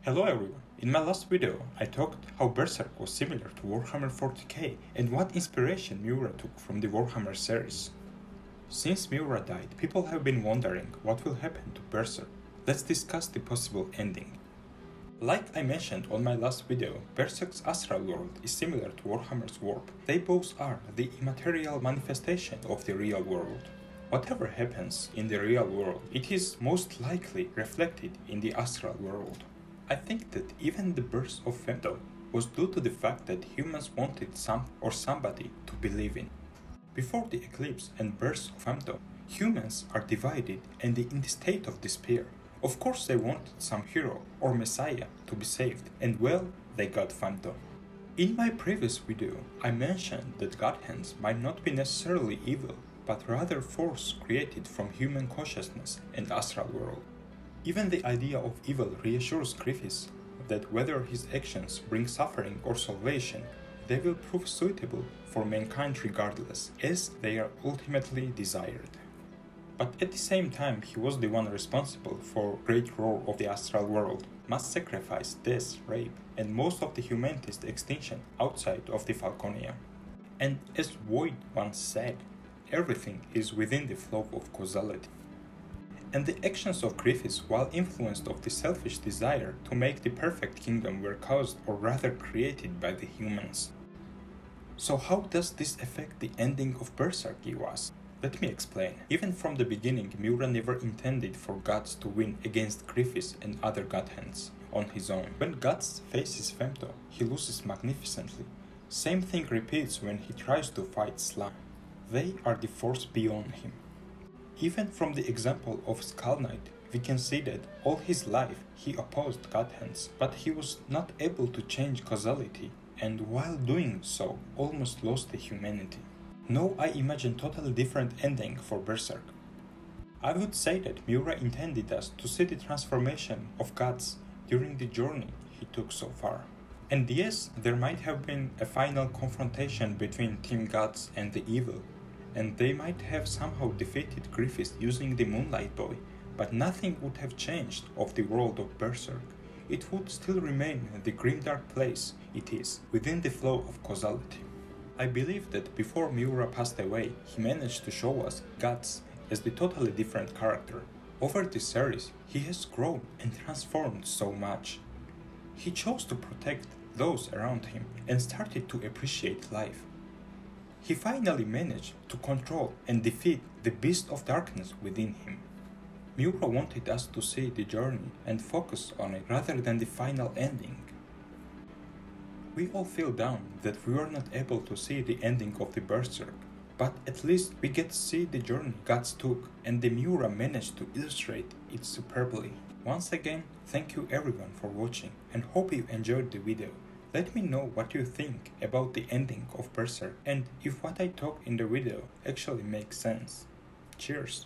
Hello everyone, in my last video I talked how Berserk was similar to Warhammer 40k and what inspiration Miura took from the Warhammer series. Since Miura died, people have been wondering what will happen to Berserk. Let's discuss the possible ending. Like I mentioned on my last video, Berserk's astral world is similar to Warhammer's warp. They both are the immaterial manifestation of the real world. Whatever happens in the real world, it is most likely reflected in the astral world. I think that even the birth of Femto was due to the fact that humans wanted somebody to believe in. Before the eclipse and birth of Femto, humans are divided and in the state of despair. Of course they wanted some hero or messiah to be saved, and well, they got Femto. In my previous video, I mentioned that God hands might not be necessarily evil, but rather force created from human consciousness and astral world. Even the idea of evil reassures Griffiths that whether his actions bring suffering or salvation, they will prove suitable for mankind regardless, as they are ultimately desired. But at the same time, he was the one responsible for great roar of the astral world, mass sacrifice, death, rape, and most of the humanity's extinction outside of the Falconia. And as Void once said, everything is within the flow of causality. And the actions of Griffiths, while influenced of the selfish desire to make the perfect kingdom, were caused or rather created by the humans. So how does this affect the ending of Berserk, you ask? Let me explain. Even from the beginning, Miura never intended for Guts to win against Griffiths and other God Hands on his own. When Guts faces Femto, he loses magnificently. Same thing repeats when he tries to fight Slime. They are the force beyond him. Even from the example of Skull Knight, we can see that all his life he opposed God Hands, but he was not able to change causality, and while doing so, almost lost the humanity. Now I imagine totally different ending for Berserk. I would say that Miura intended us to see the transformation of gods during the journey he took so far. And yes, there might have been a final confrontation between Team Gods and the evil, and they might have somehow defeated Griffiths using the Moonlight Boy, but nothing would have changed of the world of Berserk. It would still remain the grimdark place it is, within the flow of causality. I believe that before Miura passed away, he managed to show us Guts as the totally different character. Over the series, he has grown and transformed so much. He chose to protect those around him and started to appreciate life. He finally managed to control and defeat the beast of darkness within him. Miura wanted us to see the journey and focus on it rather than the final ending. We all feel down that we were not able to see the ending of the Berserk, but at least we get to see the journey Guts took, and the Miura managed to illustrate it superbly. Once again, thank you everyone for watching and hope you enjoyed the video. Let me know what you think about the ending of Berserk and if what I talked in the video actually makes sense. Cheers!